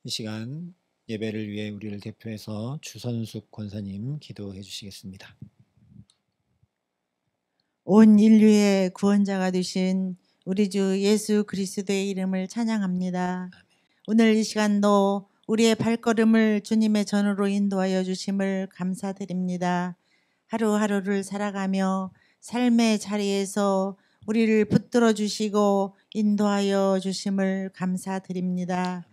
이 시간 예배를 위해 우리를 대표해서 주선숙 권사님 기도해 주시겠습니다. 온 인류의 구원자가 되신 우리 주 예수 그리스도의 이름을 찬양합니다. 오늘 이 시간도 우리의 발걸음을 주님의 전으로 인도하여 주심을 감사드립니다. 하루하루를 살아가며 삶의 자리에서 우리를 붙들어 주시고 인도하여 주심을 감사드립니다.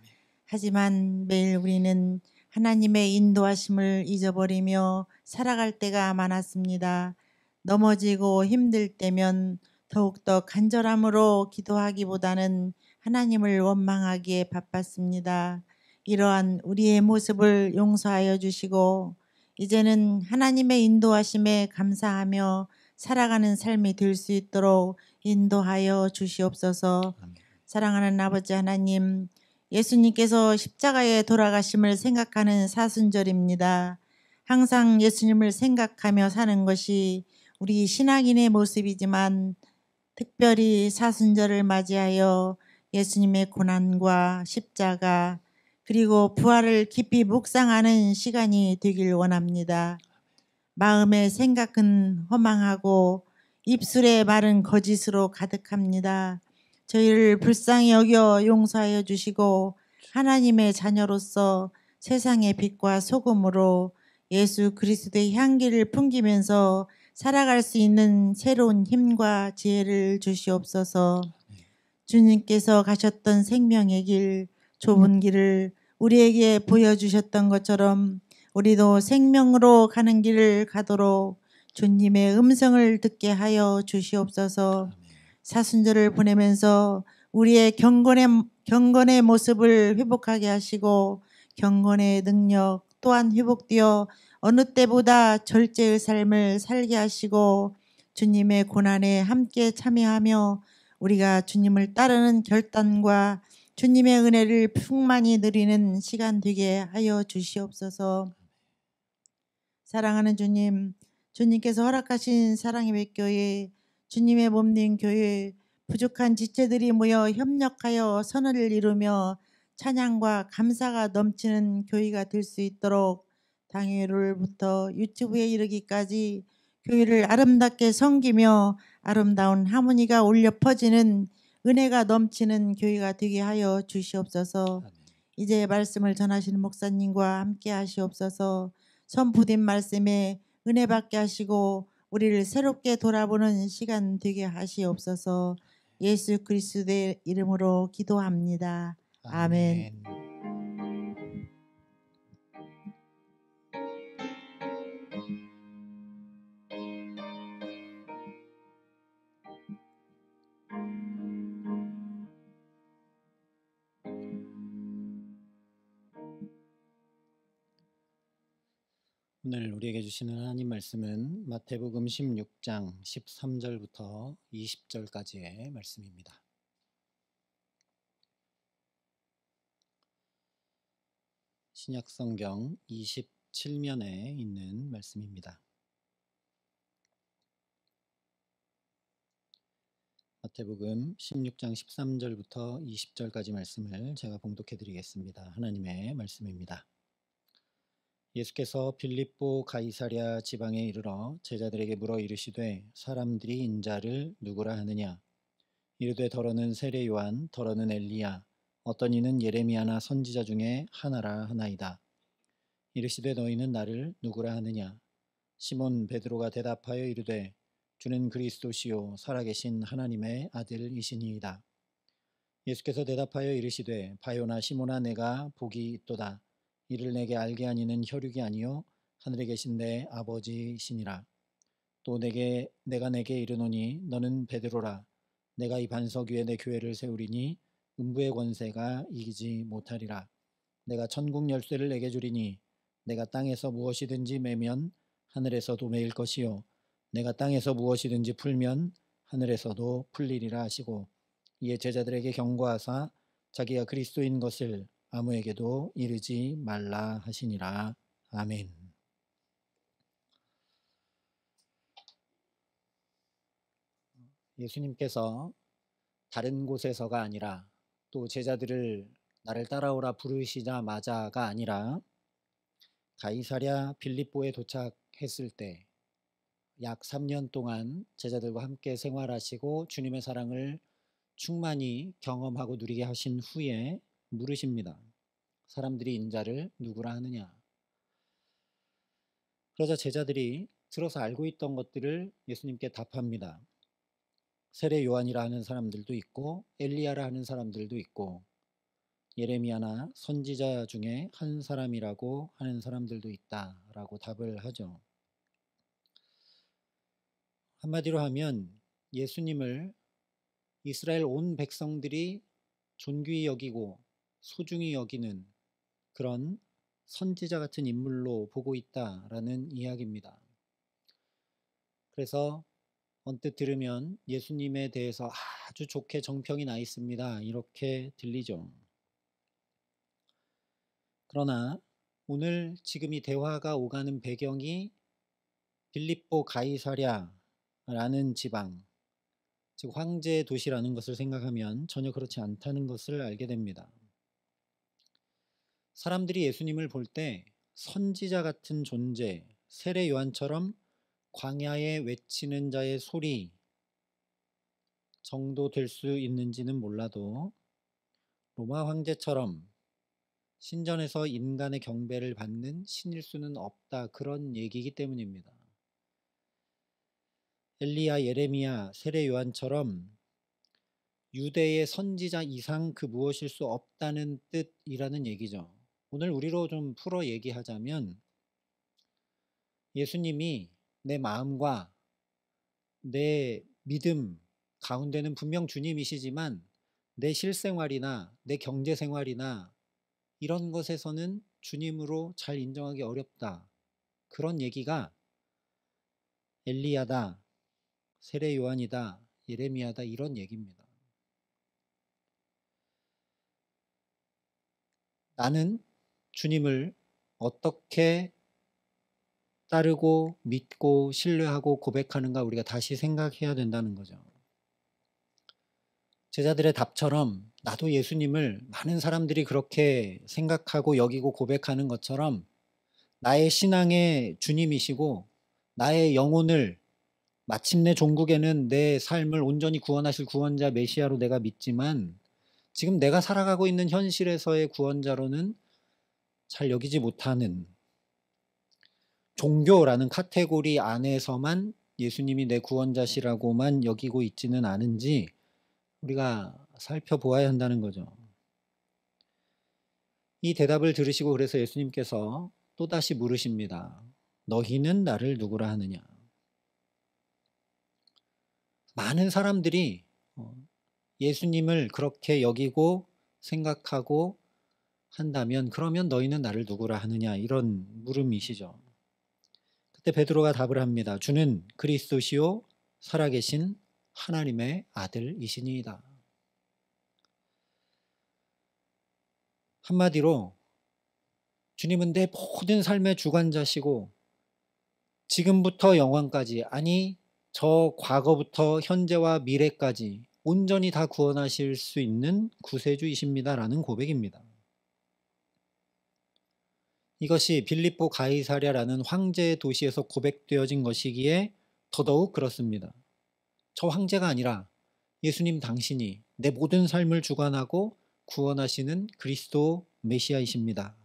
하지만 매일 우리는 하나님의 인도하심을 잊어버리며 살아갈 때가 많았습니다. 넘어지고 힘들 때면 더욱더 간절함으로 기도하기보다는 하나님을 원망하기에 바빴습니다. 이러한 우리의 모습을 용서하여 주시고 이제는 하나님의 인도하심에 감사하며 살아가는 삶이 될 수 있도록 인도하여 주시옵소서. 사랑하는 아버지 하나님, 예수님께서 십자가에 돌아가심을 생각하는 사순절입니다. 항상 예수님을 생각하며 사는 것이 우리 신앙인의 모습이지만 특별히 사순절을 맞이하여 예수님의 고난과 십자가 그리고 부활을 깊이 묵상하는 시간이 되길 원합니다. 마음의 생각은 허망하고 입술의 말은 거짓으로 가득합니다. 저희를 불쌍히 여겨 용서하여 주시고 하나님의 자녀로서 세상의 빛과 소금으로 예수 그리스도의 향기를 풍기면서 살아갈 수 있는 새로운 힘과 지혜를 주시옵소서. 주님께서 가셨던 생명의 길, 좁은 길을 우리에게 보여주셨던 것처럼 우리도 생명으로 가는 길을 가도록 주님의 음성을 듣게 하여 주시옵소서. 사순절을 보내면서 우리의 경건의 모습을 회복하게 하시고 경건의 능력 또한 회복되어 어느 때보다 절제의 삶을 살게 하시고 주님의 고난에 함께 참여하며 우리가 주님을 따르는 결단과 주님의 은혜를 풍만히 누리는 시간 되게 하여 주시옵소서. 사랑하는 주님, 주님께서 허락하신 사랑의 백교회, 주님의 몸된 교회, 부족한 지체들이 모여 협력하여 선을 이루며 찬양과 감사가 넘치는 교회가 될 수 있도록 당회로부터 유튜브에 이르기까지 교회를 아름답게 섬기며 아름다운 하모니가 울려 퍼지는 은혜가 넘치는 교회가 되게 하여 주시옵소서. 이제 말씀을 전하시는 목사님과 함께 하시옵소서. 선포된 말씀에 은혜 받게 하시고 우리를 새롭게 돌아보는 시간 되게 하시옵소서. 예수 그리스도의 이름으로 기도합니다. 아멘. 오늘 우리에게 주시는 하나님 말씀은 마태복음 16장 13절부터 20절까지의 말씀입니다. 신약성경 27면에 있는 말씀입니다. 마태복음 16장 13절부터 20절까지 말씀을 제가 봉독해 드리겠습니다. 하나님의 말씀입니다. 예수께서 빌립보 가이사랴 지방에 이르러 제자들에게 물어 이르시되 사람들이 인자를 누구라 하느냐. 이르되 더러는 세례 요한, 더러는 엘리야, 어떤 이는 예레미야나 선지자 중에 하나라 하나이다. 이르시되 너희는 나를 누구라 하느냐. 시몬 베드로가 대답하여 이르되 주는 그리스도시요 살아계신 하나님의 아들이시니이다. 예수께서 대답하여 이르시되 바요나 시몬아 내가 복이 있도다. 이를 내게 알게 하니는 혈육이 아니요 하늘에 계신 내 아버지시니라. 또 내가 내게 이르노니 너는 베드로라. 내가 이 반석 위에 내 교회를 세우리니 음부의 권세가 이기지 못하리라. 내가 천국 열쇠를 내게 주리니 내가 땅에서 무엇이든지 매면 하늘에서도 매일 것이요 내가 땅에서 무엇이든지 풀면 하늘에서도 풀리리라 하시고 이에 제자들에게 경고하사 자기가 그리스도인 것을 아무에게도 이르지 말라 하시니라. 아멘. 예수님께서 다른 곳에서가 아니라 또 제자들을 나를 따라오라 부르시자마자가 아니라 가이사랴 빌립보에 도착했을 때 약 3년 동안 제자들과 함께 생활하시고 주님의 사랑을 충만히 경험하고 누리게 하신 후에 물으십니다. 사람들이 인자를 누구라 하느냐? 그러자 제자들이 들어서 알고 있던 것들을 예수님께 답합니다. 세례 요한이라 하는 사람들도 있고 엘리야라 하는 사람들도 있고 예레미야나 선지자 중에 한 사람이라고 하는 사람들도 있다라고 답을 하죠. 한마디로 하면 예수님을 이스라엘 온 백성들이 존귀히 여기고 소중히 여기는 그런 선지자 같은 인물로 보고 있다라는 이야기입니다. 그래서 언뜻 들으면 예수님에 대해서 아주 좋게 정평이 나 있습니다. 이렇게 들리죠. 그러나 오늘 지금 이 대화가 오가는 배경이 빌립보 가이사랴라는 지방, 즉 황제의 도시라는 것을 생각하면 전혀 그렇지 않다는 것을 알게 됩니다. 사람들이 예수님을 볼 때 선지자 같은 존재, 세례 요한처럼 광야에 외치는 자의 소리 정도 될 수 있는지는 몰라도 로마 황제처럼 신전에서 인간의 경배를 받는 신일 수는 없다, 그런 얘기이기 때문입니다. 엘리야, 예레미야, 세례 요한처럼 유대의 선지자 이상 그 무엇일 수 없다는 뜻이라는 얘기죠. 오늘 우리로 좀 풀어 얘기하자면 예수님이 내 마음과 내 믿음 가운데는 분명 주님이시지만 내 실생활이나 내 경제생활이나 이런 것에서는 주님으로 잘 인정하기 어렵다. 그런 얘기가 엘리야다, 세례 요한이다, 예레미야다, 이런 얘기입니다. 나는 주님을 어떻게 따르고 믿고 신뢰하고 고백하는가 우리가 다시 생각해야 된다는 거죠. 제자들의 답처럼 나도 예수님을 많은 사람들이 그렇게 생각하고 여기고 고백하는 것처럼 나의 신앙의 주님이시고 나의 영혼을 마침내 종국에는 내 삶을 온전히 구원하실 구원자 메시아로 내가 믿지만 지금 내가 살아가고 있는 현실에서의 구원자로는 잘 여기지 못하는, 종교라는 카테고리 안에서만 예수님이 내 구원자시라고만 여기고 있지는 않은지 우리가 살펴보아야 한다는 거죠. 이 대답을 들으시고 그래서 예수님께서 또다시 물으십니다. 너희는 나를 누구라 하느냐? 많은 사람들이 예수님을 그렇게 여기고 생각하고 한다면 그러면 너희는 나를 누구라 하느냐, 이런 물음이시죠. 그때 베드로가 답을 합니다. 주는 그리스도시요 살아계신 하나님의 아들이시니이다. 한마디로 주님은 내 모든 삶의 주관자시고 지금부터 영원까지, 아니 저 과거부터 현재와 미래까지 온전히 다 구원하실 수 있는 구세주이십니다라는 고백입니다. 이것이 빌립보 가이사랴라는 황제의 도시에서 고백되어진 것이기에 더더욱 그렇습니다. 저 황제가 아니라 예수님 당신이 내 모든 삶을 주관하고 구원하시는 그리스도 메시아이십니다.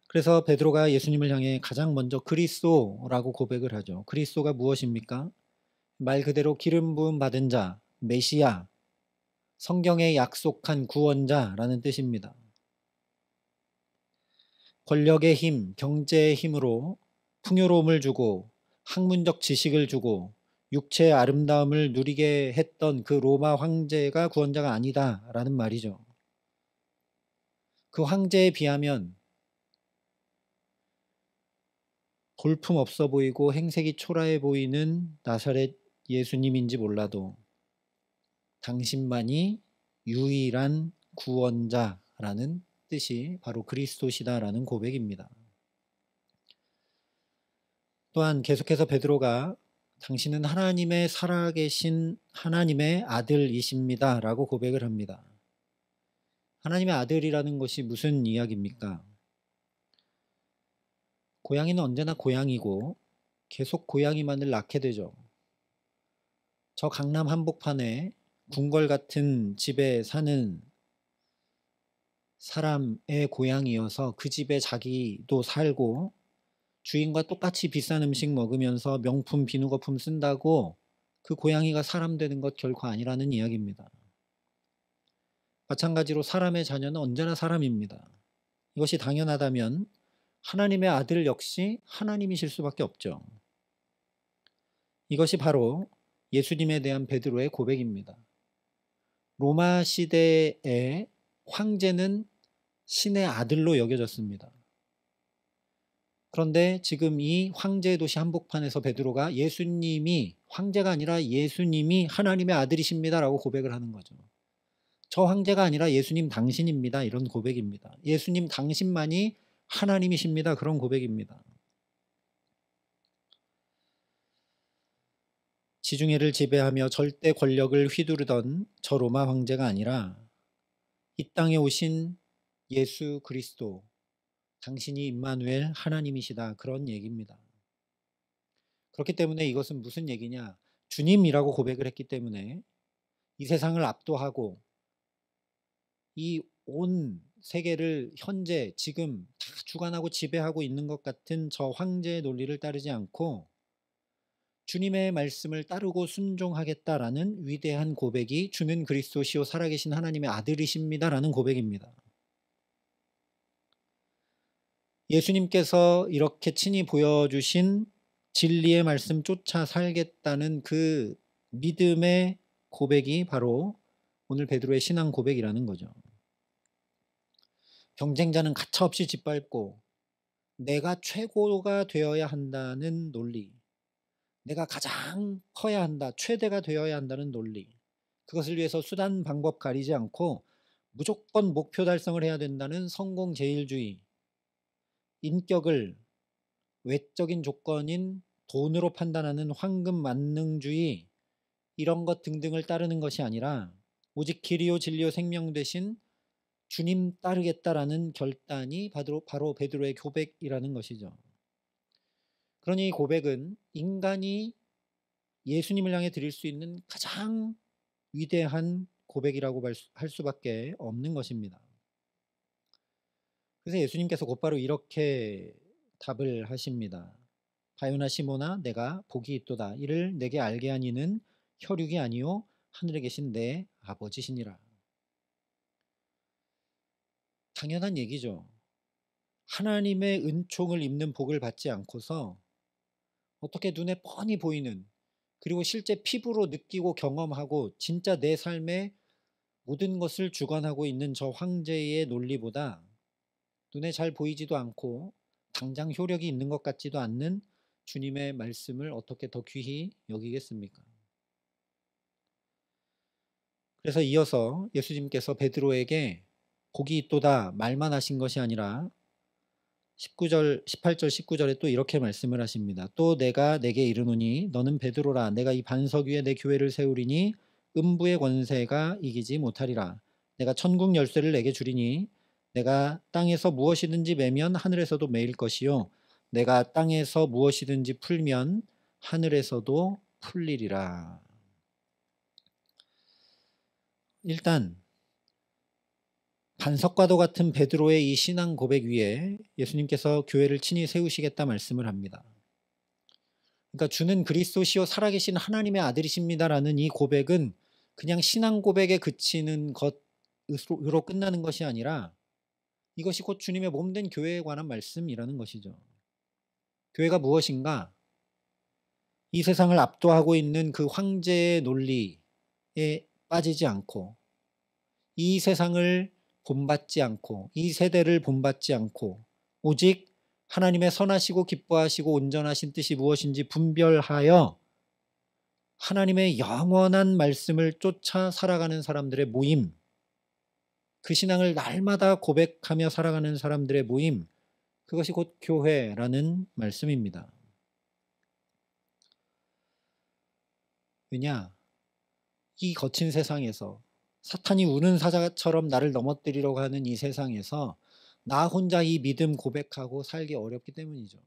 그래서 베드로가 예수님을 향해 가장 먼저 그리스도라고 고백을 하죠. 그리스도가 무엇입니까? 말 그대로 기름 부음 받은 자, 메시아, 성경에 약속한 구원자라는 뜻입니다. 권력의 힘, 경제의 힘으로 풍요로움을 주고 학문적 지식을 주고 육체의 아름다움을 누리게 했던 그 로마 황제가 구원자가 아니다라는 말이죠. 그 황제에 비하면 볼품 없어 보이고 행색이 초라해 보이는 나사렛 예수님인지 몰라도 당신만이 유일한 구원자라는 뜻이 바로 그리스도시다라는 고백입니다. 또한 계속해서 베드로가 당신은 하나님의 살아계신 하나님의 아들이십니다라고 고백을 합니다. 하나님의 아들이라는 것이 무슨 이야기입니까? 고양이는 언제나 고양이고 계속 고양이만을 낳게 되죠. 저 강남 한복판에 궁궐 같은 집에 사는 사람의 고향이어서 그 집에 자기도 살고 주인과 똑같이 비싼 음식 먹으면서 명품 비누거품 쓴다고 그 고양이가 사람 되는 것 결코 아니라는 이야기입니다. 마찬가지로 사람의 자녀는 언제나 사람입니다. 이것이 당연하다면 하나님의 아들 역시 하나님이실 수밖에 없죠. 이것이 바로 예수님에 대한 베드로의 고백입니다. 로마 시대의 황제는 신의 아들로 여겨졌습니다. 그런데 지금 이 황제의 도시 한복판에서 베드로가 예수님이 황제가 아니라 예수님이 하나님의 아들이십니다라고 고백을 하는 거죠. 저 황제가 아니라 예수님 당신입니다. 이런 고백입니다. 예수님 당신만이 하나님이십니다. 그런 고백입니다. 지중해를 지배하며 절대 권력을 휘두르던 저 로마 황제가 아니라 이 땅에 오신 예수 그리스도, 당신이 임마누엘 하나님이시다. 그런 얘기입니다. 그렇기 때문에 이것은 무슨 얘기냐? 주님이라고 고백을 했기 때문에 이 세상을 압도하고 이 온 세계를 현재 지금 다 주관하고 지배하고 있는 것 같은 저 황제의 논리를 따르지 않고 주님의 말씀을 따르고 순종하겠다라는 위대한 고백이 주는 그리스도시요 살아계신 하나님의 아들이십니다라는 고백입니다. 예수님께서 이렇게 친히 보여주신 진리의 말씀 쫓아 살겠다는 그 믿음의 고백이 바로 오늘 베드로의 신앙 고백이라는 거죠. 경쟁자는 가차없이 짓밟고 내가 최고가 되어야 한다는 논리, 내가 가장 커야 한다, 최대가 되어야 한다는 논리, 그것을 위해서 수단 방법 가리지 않고 무조건 목표 달성을 해야 된다는 성공제일주의, 인격을 외적인 조건인 돈으로 판단하는 황금만능주의, 이런 것 등등을 따르는 것이 아니라 오직 길이요 진리요 생명 되신 주님 따르겠다라는 결단이 바로 베드로의 고백이라는 것이죠. 그러니 이 고백은 인간이 예수님을 향해 드릴 수 있는 가장 위대한 고백이라고 할 수밖에 없는 것입니다. 그래서 예수님께서 곧바로 이렇게 답을 하십니다. 바요나 시모나 내가 복이 있도다. 이를 내게 알게 한 이는 혈육이 아니요 하늘에 계신 내 아버지시니라. 당연한 얘기죠. 하나님의 은총을 입는 복을 받지 않고서 어떻게 눈에 뻔히 보이는, 그리고 실제 피부로 느끼고 경험하고 진짜 내 삶의 모든 것을 주관하고 있는 저 황제의 논리보다 눈에 잘 보이지도 않고 당장 효력이 있는 것 같지도 않는 주님의 말씀을 어떻게 더 귀히 여기겠습니까? 그래서 이어서 예수님께서 베드로에게 복이 있도다 말만 하신 것이 아니라 18절 19절에 또 이렇게 말씀을 하십니다. 또 내가 내게 이르노니 너는 베드로라. 내가 이 반석 위에 내 교회를 세우리니 음부의 권세가 이기지 못하리라. 내가 천국 열쇠를 내게 주리니 내가 땅에서 무엇이든지 매면 하늘에서도 매일 것이요 내가 땅에서 무엇이든지 풀면 하늘에서도 풀리리라. 일단 반석과도 같은 베드로의 이 신앙 고백 위에 예수님께서 교회를 친히 세우시겠다 말씀을 합니다. 그러니까 주는 그리스도시요 살아계신 하나님의 아들이십니다라는 이 고백은 그냥 신앙 고백에 그치는 것으로 끝나는 것이 아니라 이것이 곧 주님의 몸된 교회에 관한 말씀이라는 것이죠. 교회가 무엇인가? 이 세상을 압도하고 있는 그 황제의 논리에 빠지지 않고 이 세상을 본받지 않고 이 세대를 본받지 않고 오직 하나님의 선하시고 기뻐하시고 온전하신 뜻이 무엇인지 분별하여 하나님의 영원한 말씀을 쫓아 살아가는 사람들의 모임, 그 신앙을 날마다 고백하며 살아가는 사람들의 모임, 그것이 곧 교회라는 말씀입니다. 왜냐? 이 거친 세상에서 사탄이 우는 사자처럼 나를 넘어뜨리려고 하는 이 세상에서 나 혼자 이 믿음 고백하고 살기 어렵기 때문이죠.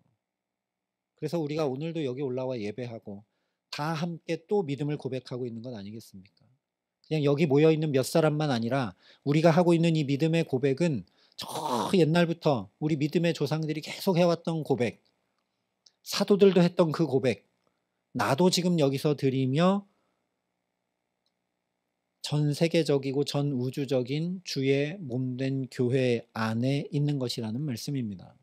그래서 우리가 오늘도 여기 올라와 예배하고 다 함께 또 믿음을 고백하고 있는 건 아니겠습니까? 그냥 여기 모여 있는 몇 사람만 아니라 우리가 하고 있는 이 믿음의 고백은 저 옛날부터 우리 믿음의 조상들이 계속 해왔던 고백, 사도들도 했던 그 고백, 나도 지금 여기서 드리며 전 세계적이고 전 우주적인 주의 몸된 교회 안에 있는 것이라는 말씀입니다.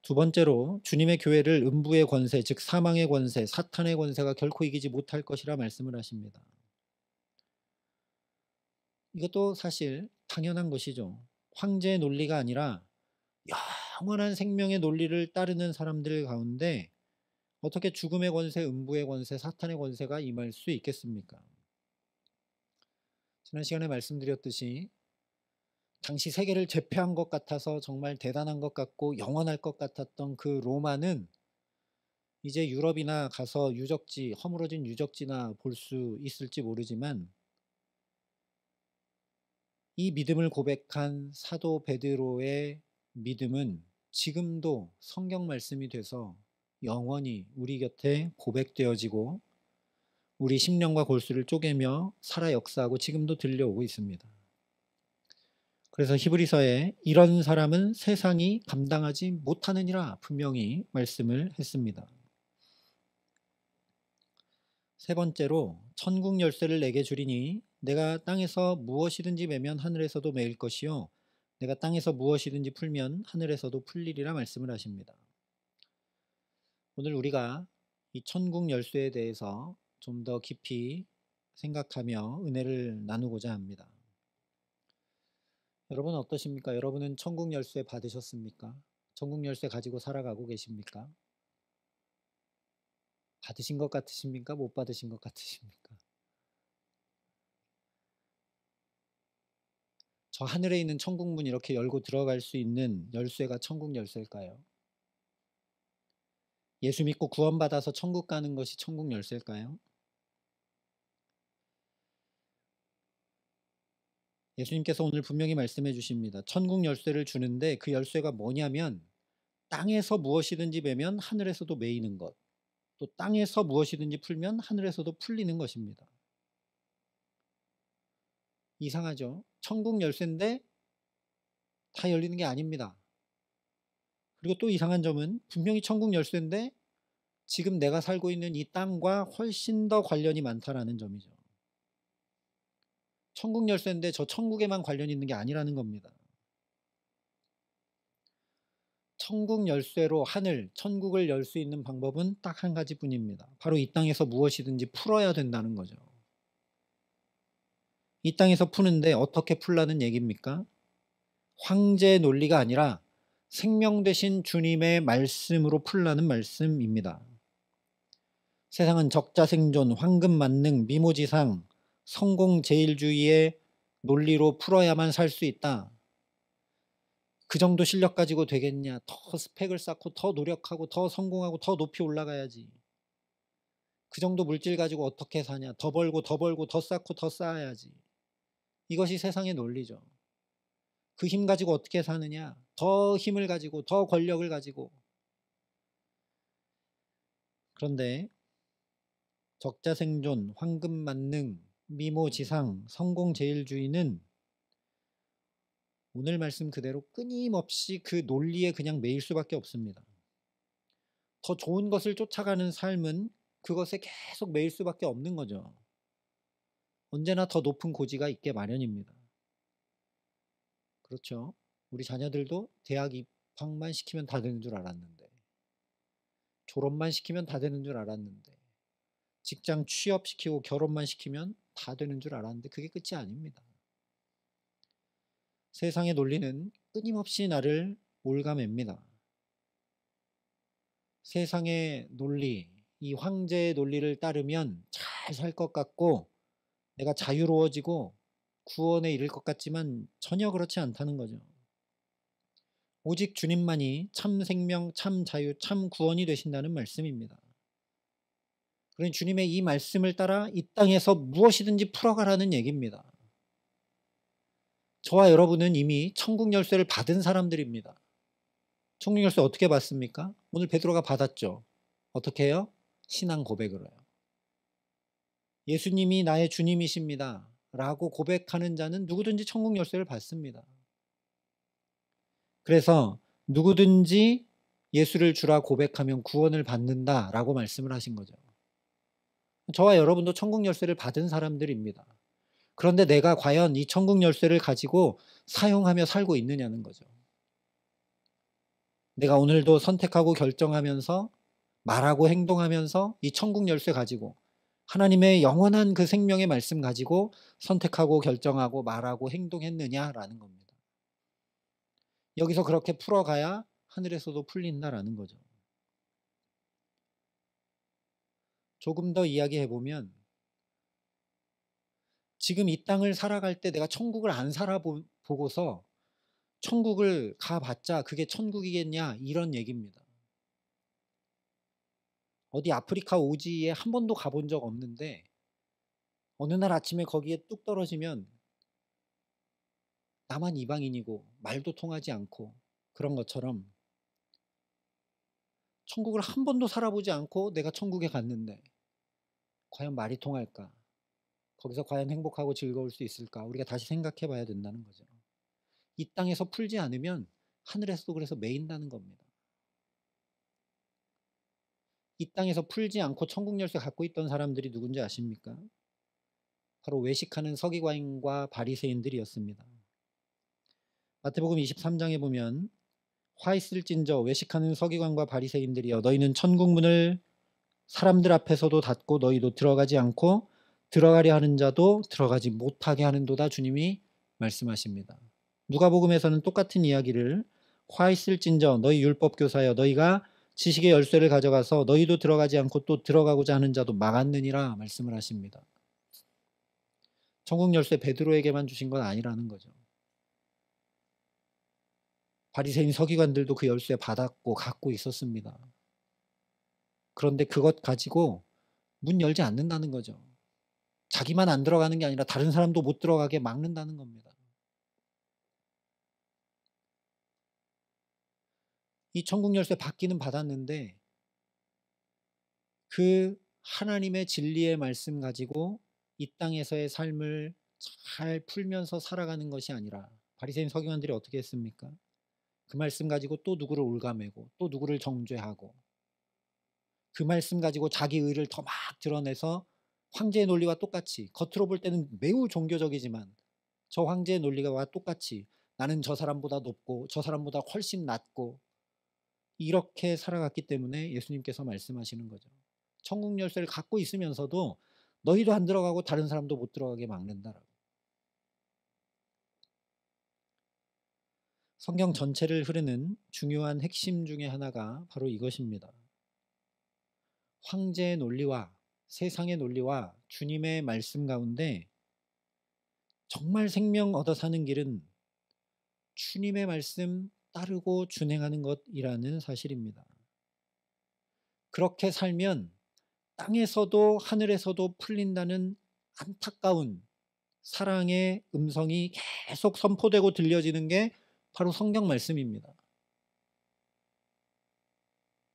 두 번째로 주님의 교회를 음부의 권세, 즉 사망의 권세, 사탄의 권세가 결코 이기지 못할 것이라 말씀을 하십니다. 이것도 사실 당연한 것이죠. 황제의 논리가 아니라 영원한 생명의 논리를 따르는 사람들 가운데 어떻게 죽음의 권세, 음부의 권세, 사탄의 권세가 임할 수 있겠습니까? 지난 시간에 말씀드렸듯이 당시 세계를 제패한 것 같아서 정말 대단한 것 같고 영원할 것 같았던 그 로마는 이제 유럽이나 가서 유적지, 허물어진 유적지나 볼 수 있을지 모르지만 이 믿음을 고백한 사도 베드로의 믿음은 지금도 성경 말씀이 돼서 영원히 우리 곁에 고백되어지고 우리 심령과 골수를 쪼개며 살아 역사하고 지금도 들려오고 있습니다. 그래서 히브리서에 이런 사람은 세상이 감당하지 못하느니라 분명히 말씀을 했습니다. 세 번째로 천국 열쇠를 내게 주리니 내가 땅에서 무엇이든지 매면 하늘에서도 매일 것이요 내가 땅에서 무엇이든지 풀면 하늘에서도 풀리리라 말씀을 하십니다. 오늘 우리가 이 천국 열쇠에 대해서 좀 더 깊이 생각하며 은혜를 나누고자 합니다. 여러분 어떠십니까? 여러분은 천국 열쇠 받으셨습니까? 천국 열쇠 가지고 살아가고 계십니까? 받으신 것 같으십니까? 못 받으신 것 같으십니까? 저 하늘에 있는 천국 문 이렇게 열고 들어갈 수 있는 열쇠가 천국 열쇠일까요? 예수 믿고 구원받아서 천국 가는 것이 천국 열쇠일까요? 예수님께서 오늘 분명히 말씀해 주십니다. 천국 열쇠를 주는데 그 열쇠가 뭐냐면 땅에서 무엇이든지 매면 하늘에서도 매이는 것, 또 땅에서 무엇이든지 풀면 하늘에서도 풀리는 것입니다. 이상하죠? 천국 열쇠인데 다 열리는 게 아닙니다. 그리고 또 이상한 점은 분명히 천국 열쇠인데 지금 내가 살고 있는 이 땅과 훨씬 더 관련이 많다라는 점이죠. 천국 열쇠인데 저 천국에만 관련이 있는 게 아니라는 겁니다. 천국 열쇠로 하늘, 천국을 열 수 있는 방법은 딱 한 가지뿐입니다. 바로 이 땅에서 무엇이든지 풀어야 된다는 거죠. 이 땅에서 푸는데 어떻게 풀라는 얘기입니까? 황제의 논리가 아니라 생명 되신 주님의 말씀으로 풀라는 말씀입니다. 세상은 적자생존, 황금만능, 미모지상, 성공제일주의의 논리로 풀어야만 살 수 있다. 그 정도 실력 가지고 되겠냐? 더 스펙을 쌓고 더 노력하고 더 성공하고 더 높이 올라가야지. 그 정도 물질 가지고 어떻게 사냐? 더 벌고 더 벌고 더 쌓고 더 쌓아야지. 이것이 세상의 논리죠. 그 힘 가지고 어떻게 사느냐? 더 힘을 가지고 더 권력을 가지고. 그런데 적자생존, 황금만능, 미모지상, 성공제일주의는 오늘 말씀 그대로 끊임없이 그 논리에 그냥 매일 수밖에 없습니다. 더 좋은 것을 쫓아가는 삶은 그것에 계속 매일 수밖에 없는 거죠. 언제나 더 높은 고지가 있게 마련입니다. 그렇죠. 우리 자녀들도 대학 입학만 시키면 다 되는 줄 알았는데, 졸업만 시키면 다 되는 줄 알았는데, 직장 취업시키고 결혼만 시키면 다 되는 줄 알았는데 그게 끝이 아닙니다. 세상의 논리는 끊임없이 나를 올가맵니다. 세상의 논리, 이 황제의 논리를 따르면 잘 살 것 같고 내가 자유로워지고 구원에 이를 것 같지만 전혀 그렇지 않다는 거죠. 오직 주님만이 참 생명, 참 자유, 참 구원이 되신다는 말씀입니다. 그러니 주님의 이 말씀을 따라 이 땅에서 무엇이든지 풀어가라는 얘기입니다. 저와 여러분은 이미 천국 열쇠를 받은 사람들입니다. 천국 열쇠 어떻게 받습니까? 오늘 베드로가 받았죠. 어떻게 해요? 신앙 고백으로요. 예수님이 나의 주님이십니다 라고 고백하는 자는 누구든지 천국 열쇠를 받습니다. 그래서 누구든지 예수를 주라 고백하면 구원을 받는다 라고 말씀을 하신 거죠. 저와 여러분도 천국 열쇠를 받은 사람들입니다. 그런데 내가 과연 이 천국 열쇠를 가지고 사용하며 살고 있느냐는 거죠. 내가 오늘도 선택하고 결정하면서 말하고 행동하면서 이 천국 열쇠 가지고 하나님의 영원한 그 생명의 말씀 가지고 선택하고 결정하고 말하고 행동했느냐라는 겁니다. 여기서 그렇게 풀어가야 하늘에서도 풀린다라는 거죠. 조금 더 이야기해보면 지금 이 땅을 살아갈 때 내가 천국을 안 살아보고서 천국을 가봤자 그게 천국이겠냐 이런 얘기입니다. 어디 아프리카 오지에 한 번도 가본 적 없는데 어느 날 아침에 거기에 뚝 떨어지면 나만 이방인이고 말도 통하지 않고 그런 것처럼 천국을 한 번도 살아보지 않고 내가 천국에 갔는데 과연 말이 통할까? 거기서 과연 행복하고 즐거울 수 있을까? 우리가 다시 생각해 봐야 된다는 거죠. 이 땅에서 풀지 않으면 하늘에서도 그래서 매인다는 겁니다. 이 땅에서 풀지 않고 천국 열쇠 갖고 있던 사람들이 누군지 아십니까? 바로 외식하는 서기관과 바리새인들이었습니다. 마태복음 23장에 보면 화 있을진저 외식하는 서기관과 바리새인들이여 너희는 천국 문을 사람들 앞에서도 닫고 너희도 들어가지 않고 들어가려 하는 자도 들어가지 못하게 하는도다 주님이 말씀하십니다. 누가복음에서는 똑같은 이야기를 화 있을진저 너희 율법교사여 너희가 지식의 열쇠를 가져가서 너희도 들어가지 않고 또 들어가고자 하는 자도 막았느니라 말씀을 하십니다. 천국 열쇠 베드로에게만 주신 건 아니라는 거죠. 바리새인 서기관들도 그 열쇠 받았고 갖고 있었습니다. 그런데 그것 가지고 문 열지 않는다는 거죠. 자기만 안 들어가는 게 아니라 다른 사람도 못 들어가게 막는다는 겁니다. 이 천국 열쇠 받기는 받았는데 그 하나님의 진리의 말씀 가지고 이 땅에서의 삶을 잘 풀면서 살아가는 것이 아니라 바리새인 서기관들이 어떻게 했습니까? 그 말씀 가지고 또 누구를 올가매고 또 누구를 정죄하고 그 말씀 가지고 자기 의를 더 막 드러내서 황제의 논리와 똑같이 겉으로 볼 때는 매우 종교적이지만 저 황제의 논리와 똑같이 나는 저 사람보다 높고 저 사람보다 훨씬 낫고 이렇게 살아갔기 때문에 예수님께서 말씀하시는 거죠. 천국 열쇠를 갖고 있으면서도 너희도 안 들어가고 다른 사람도 못 들어가게 막는다라고. 성경 전체를 흐르는 중요한 핵심 중에 하나가 바로 이것입니다. 황제의 논리와 세상의 논리와 주님의 말씀 가운데 정말 생명 얻어 사는 길은 주님의 말씀 따르고 준행하는 것이라는 사실입니다. 그렇게 살면 땅에서도 하늘에서도 풀린다는 안타까운 사랑의 음성이 계속 선포되고 들려지는 게 바로 성경 말씀입니다.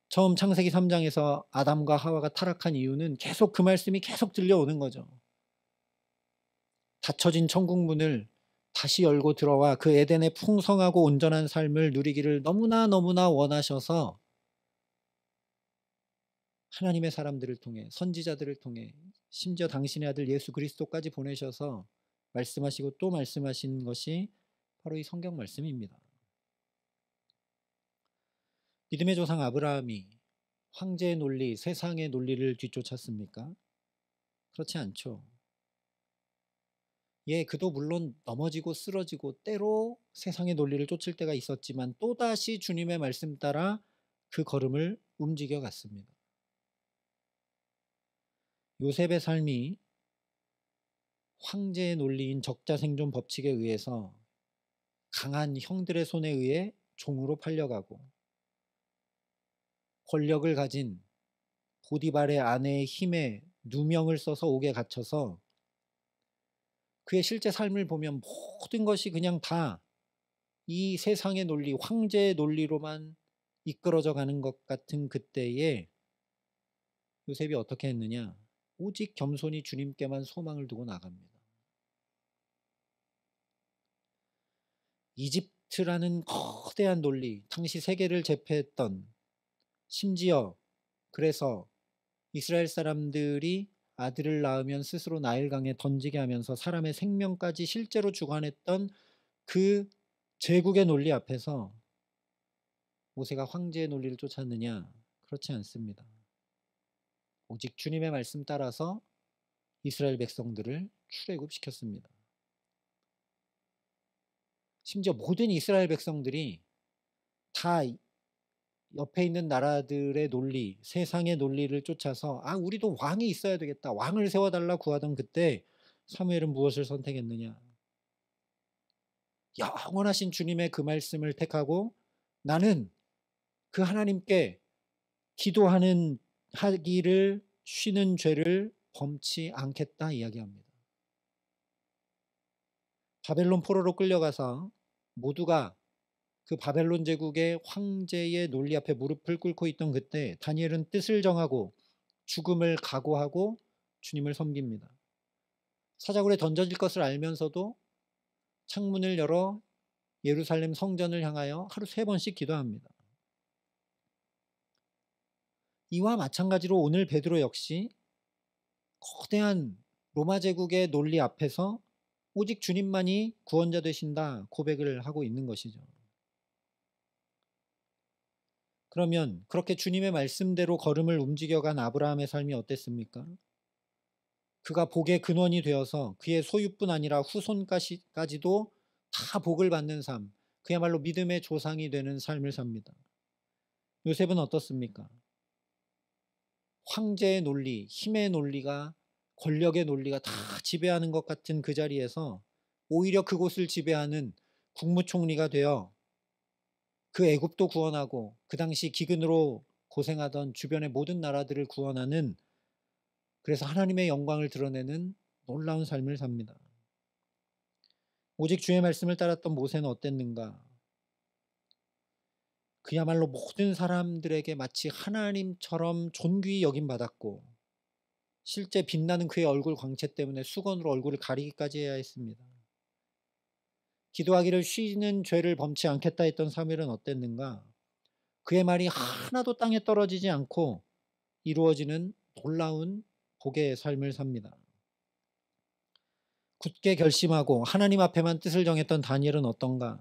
처음 창세기 3장에서 아담과 하와가 타락한 이유는 계속 그 말씀이 계속 들려오는 거죠. 닫혀진 천국 문을 다시 열고 들어와 그 에덴의 풍성하고 온전한 삶을 누리기를 너무나 원하셔서 하나님의 사람들을 통해 선지자들을 통해 심지어 당신의 아들 예수 그리스도까지 보내셔서 말씀하시고 또 말씀하신 것이 바로 이 성경 말씀입니다. 믿음의 조상 아브라함이 황제의 논리, 세상의 논리를 뒤쫓았습니까? 그렇지 않죠. 예, 그도 물론 넘어지고 쓰러지고 때로 세상의 논리를 쫓을 때가 있었지만 또다시 주님의 말씀 따라 그 걸음을 움직여 갔습니다. 요셉의 삶이 황제의 논리인 적자생존 법칙에 의해서 강한 형들의 손에 의해 종으로 팔려가고 권력을 가진 보디발의 아내의 힘에 누명을 써서 옥에 갇혀서 그의 실제 삶을 보면 모든 것이 그냥 다 이 세상의 논리, 황제의 논리로만 이끌어져 가는 것 같은 그때에 요셉이 어떻게 했느냐? 오직 겸손히 주님께만 소망을 두고 나갑니다. 이집트라는 거대한 논리, 당시 세계를 제패했던, 심지어 그래서 이스라엘 사람들이 아들을 낳으면 스스로 나일강에 던지게 하면서 사람의 생명까지 실제로 주관했던 그 제국의 논리 앞에서 모세가 황제의 논리를 쫓았느냐? 그렇지 않습니다. 오직 주님의 말씀 따라서 이스라엘 백성들을 출애굽시켰습니다. 심지어 모든 이스라엘 백성들이 다 옆에 있는 나라들의 논리, 세상의 논리를 쫓아서 우리도 왕이 있어야 되겠다, 왕을 세워달라 구하던 그때 사무엘은 무엇을 선택했느냐? 영원하신 주님의 그 말씀을 택하고 나는 그 하나님께 기도하는 하기를 쉬는 죄를 범치 않겠다 이야기합니다. 바벨론 포로로 끌려가서 모두가 그 바벨론 제국의 황제의 논리 앞에 무릎을 꿇고 있던 그때 다니엘은 뜻을 정하고 죽음을 각오하고 주님을 섬깁니다. 사자굴에 던져질 것을 알면서도 창문을 열어 예루살렘 성전을 향하여 하루 3번씩 기도합니다. 이와 마찬가지로 오늘 베드로 역시 거대한 로마 제국의 논리 앞에서 오직 주님만이 구원자 되신다 고백을 하고 있는 것이죠. 그러면 그렇게 주님의 말씀대로 걸음을 움직여간 아브라함의 삶이 어땠습니까? 그가 복의 근원이 되어서 그의 소유뿐 아니라 후손까지도 다 복을 받는 삶, 그야말로 믿음의 조상이 되는 삶을 삽니다. 요셉은 어떻습니까? 황제의 논리, 힘의 논리가, 권력의 논리가 다 지배하는 것 같은 그 자리에서 오히려 그곳을 지배하는 국무총리가 되어 그 애굽도 구원하고 그 당시 기근으로 고생하던 주변의 모든 나라들을 구원하는, 그래서 하나님의 영광을 드러내는 놀라운 삶을 삽니다. 오직 주의 말씀을 따랐던 모세는 어땠는가? 그야말로 모든 사람들에게 마치 하나님처럼 존귀히 여김받았고 실제 빛나는 그의 얼굴 광채 때문에 수건으로 얼굴을 가리기까지 해야 했습니다. 기도하기를 쉬는 죄를 범치 않겠다 했던 사무엘은 어땠는가? 그의 말이 하나도 땅에 떨어지지 않고 이루어지는 놀라운 복의 삶을 삽니다. 굳게 결심하고 하나님 앞에만 뜻을 정했던 다니엘은 어떤가?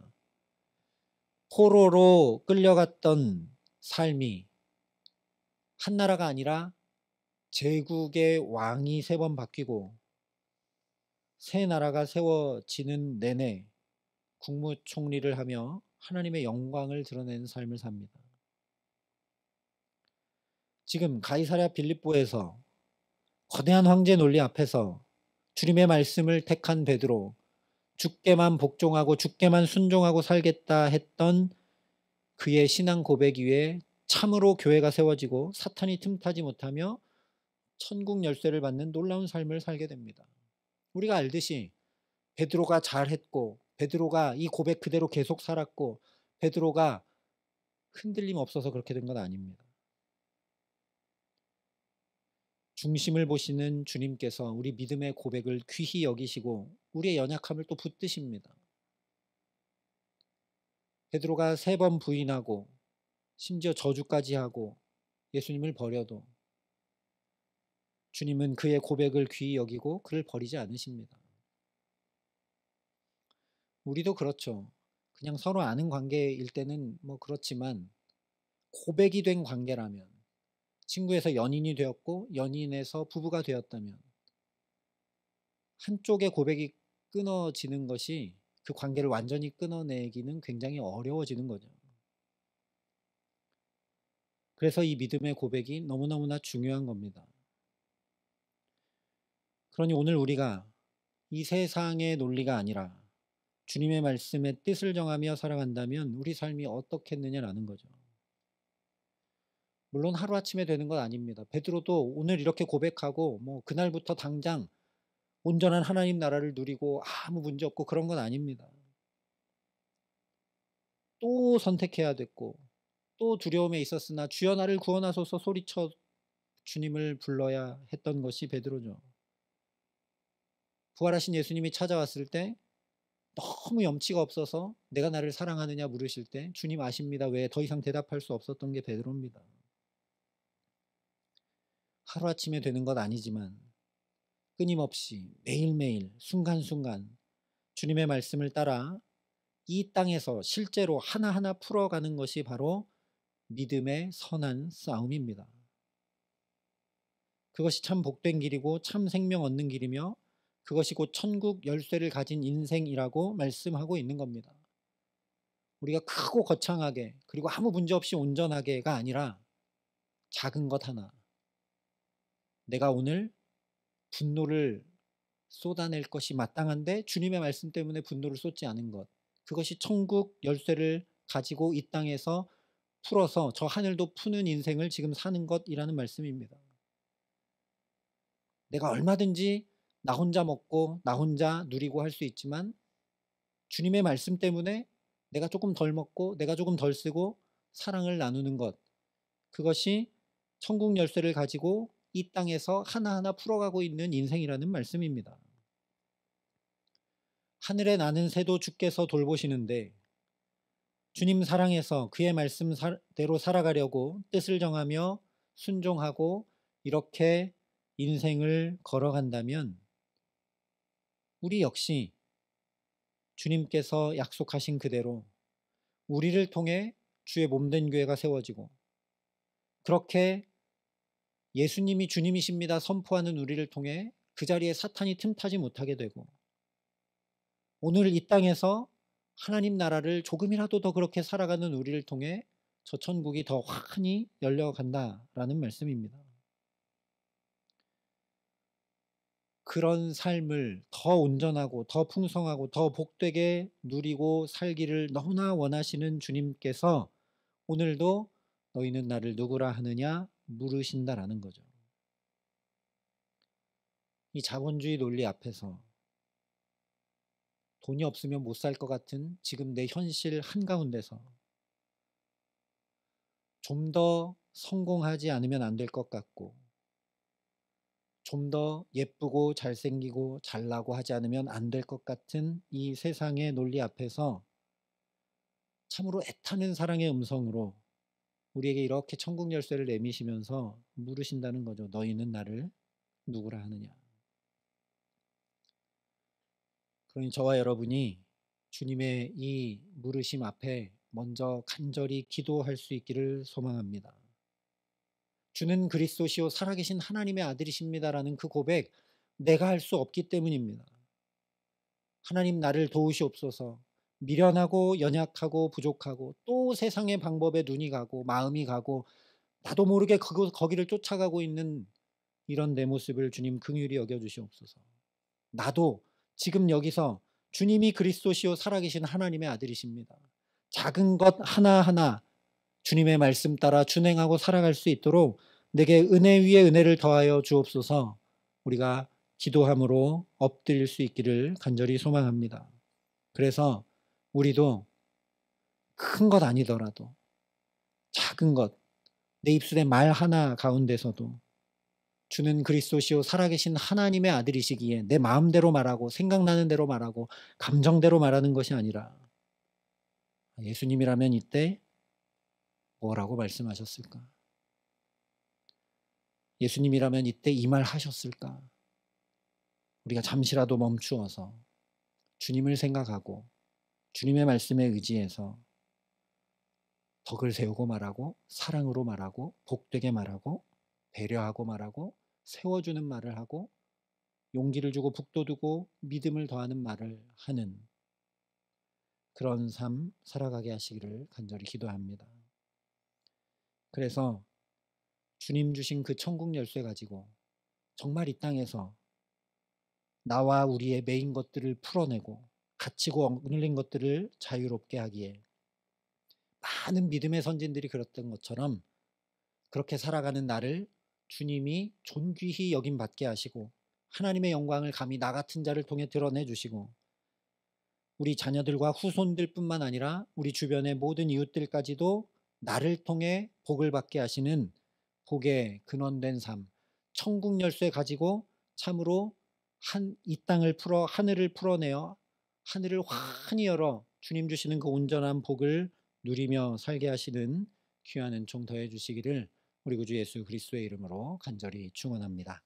포로로 끌려갔던 삶이 한 나라가 아니라 제국의 왕이 3번 바뀌고 새 나라가 세워지는 내내 국무총리를 하며 하나님의 영광을 드러내는 삶을 삽니다. 지금 가이사랴 빌립보에서 거대한 황제 논리 앞에서 주님의 말씀을 택한 베드로, 주께만 복종하고 주께만 순종하고 살겠다 했던 그의 신앙 고백 위에 참으로 교회가 세워지고 사탄이 틈타지 못하며 천국 열쇠를 받는 놀라운 삶을 살게 됩니다. 우리가 알듯이 베드로가 잘했고 베드로가 이 고백 그대로 계속 살았고 베드로가 흔들림 없어서 그렇게 된 건 아닙니다. 중심을 보시는 주님께서 우리 믿음의 고백을 귀히 여기시고 우리의 연약함을 또 붙드십니다. 베드로가 3번 부인하고 심지어 저주까지 하고 예수님을 버려도 주님은 그의 고백을 귀히 여기고 그를 버리지 않으십니다. 우리도 그렇죠. 그냥 서로 아는 관계일 때는 뭐 그렇지만 고백이 된 관계라면, 친구에서 연인이 되었고 연인에서 부부가 되었다면 한쪽의 고백이 끊어지는 것이 그 관계를 완전히 끊어내기는 굉장히 어려워지는 거죠. 그래서 이 믿음의 고백이 너무너무나 중요한 겁니다. 그러니 오늘 우리가 이 세상의 논리가 아니라 주님의 말씀에 뜻을 정하며 살아간다면 우리 삶이 어떻겠느냐라는 거죠. 물론 하루아침에 되는 건 아닙니다. 베드로도 오늘 이렇게 고백하고 뭐 그날부터 당장 온전한 하나님 나라를 누리고 아무 문제 없고 그런 건 아닙니다. 또 선택해야 됐고 또 두려움에 있었으나 주여 나를 구원하소서 소리쳐 주님을 불러야 했던 것이 베드로죠. 부활하신 예수님이 찾아왔을 때 너무 염치가 없어서 내가 나를 사랑하느냐 물으실 때 주님 아십니다. 왜 더 이상 대답할 수 없었던 게 베드로입니다. 하루아침에 되는 건 아니지만 끊임없이 매일매일 순간순간 주님의 말씀을 따라 이 땅에서 실제로 하나하나 풀어가는 것이 바로 믿음의 선한 싸움입니다. 그것이 참 복된 길이고 참 생명 얻는 길이며 그것이 곧 천국 열쇠를 가진 인생이라고 말씀하고 있는 겁니다. 우리가 크고 거창하게 그리고 아무 문제 없이 온전하게가 아니라 작은 것 하나, 내가 오늘 분노를 쏟아낼 것이 마땅한데 주님의 말씀 때문에 분노를 쏟지 않은 것, 그것이 천국 열쇠를 가지고 이 땅에서 풀어서 저 하늘도 푸는 인생을 지금 사는 것이라는 말씀입니다. 내가 얼마든지 나 혼자 먹고 나 혼자 누리고 할 수 있지만 주님의 말씀 때문에 내가 조금 덜 먹고 내가 조금 덜 쓰고 사랑을 나누는 것, 그것이 천국 열쇠를 가지고 이 땅에서 하나하나 풀어가고 있는 인생이라는 말씀입니다. 하늘에 나는 새도 주께서 돌보시는데 주님 사랑해서 그의 말씀대로 살아가려고 뜻을 정하며 순종하고 이렇게 인생을 걸어간다면 우리 역시 주님께서 약속하신 그대로 우리를 통해 주의 몸된 교회가 세워지고 그렇게 예수님이 주님이십니다 선포하는 우리를 통해 그 자리에 사탄이 틈타지 못하게 되고 오늘 이 땅에서 하나님 나라를 조금이라도 더 그렇게 살아가는 우리를 통해 저 천국이 더 환히 열려간다라는 말씀입니다. 그런 삶을 더 온전하고 더 풍성하고 더 복되게 누리고 살기를 너무나 원하시는 주님께서 오늘도 너희는 나를 누구라 하느냐 물으신다라는 거죠. 이 자본주의 논리 앞에서 돈이 없으면 못 살 것 같은 지금 내 현실 한가운데서 좀 더 성공하지 않으면 안 될 것 같고 좀 더 예쁘고 잘생기고 잘나고 하지 않으면 안 될 것 같은 이 세상의 논리 앞에서 참으로 애타는 사랑의 음성으로 우리에게 이렇게 천국 열쇠를 내미시면서 물으신다는 거죠. 너희는 나를 누구라 하느냐. 그러니 저와 여러분이 주님의 이 물으심 앞에 먼저 간절히 기도할 수 있기를 소망합니다. 주는 그리스도시요 살아계신 하나님의 아들이십니다라는 그 고백 내가 할 수 없기 때문입니다. 하나님 나를 도우시옵소서. 미련하고 연약하고 부족하고 또 세상의 방법에 눈이 가고 마음이 가고 나도 모르게 거기를 쫓아가고 있는 이런 내 모습을 주님 긍휼히 여겨주시옵소서. 나도 지금 여기서 주님이 그리스도시요 살아계신 하나님의 아들이십니다. 작은 것 하나하나 주님의 말씀 따라 준행하고 살아갈 수 있도록 내게 은혜 위에 은혜를 더하여 주옵소서. 우리가 기도함으로 엎드릴 수 있기를 간절히 소망합니다. 그래서 우리도 큰 것 아니더라도 작은 것, 내 입술의 말 하나 가운데서도 주는 그리스도시요 살아계신 하나님의 아들이시기에 내 마음대로 말하고 생각나는 대로 말하고 감정대로 말하는 것이 아니라 예수님이라면 이때 뭐라고 말씀하셨을까? 예수님이라면 이때 이 말 하셨을까? 우리가 잠시라도 멈추어서 주님을 생각하고 주님의 말씀에 의지해서 덕을 세우고 말하고 사랑으로 말하고 복되게 말하고 배려하고 말하고 세워주는 말을 하고 용기를 주고 북돋우고 믿음을 더하는 말을 하는 그런 삶 살아가게 하시기를 간절히 기도합니다. 그래서 주님 주신 그 천국 열쇠 가지고 정말 이 땅에서 나와 우리의 매인 것들을 풀어내고 갇히고 억눌린 것들을 자유롭게 하기에 많은 믿음의 선진들이 그랬던 것처럼 그렇게 살아가는 나를 주님이 존귀히 여김받게 하시고 하나님의 영광을 감히 나 같은 자를 통해 드러내 주시고 우리 자녀들과 후손들뿐만 아니라 우리 주변의 모든 이웃들까지도 나를 통해 복을 받게 하시는 복의 근원된 삶, 천국 열쇠 가지고 참으로 이 땅을 풀어 하늘을 풀어내어 하늘을 환히 열어 주님 주시는 그 온전한 복을 누리며 살게 하시는 귀한 은총 더해 주시기를 우리 구주 예수 그리스도의 이름으로 간절히 축원합니다.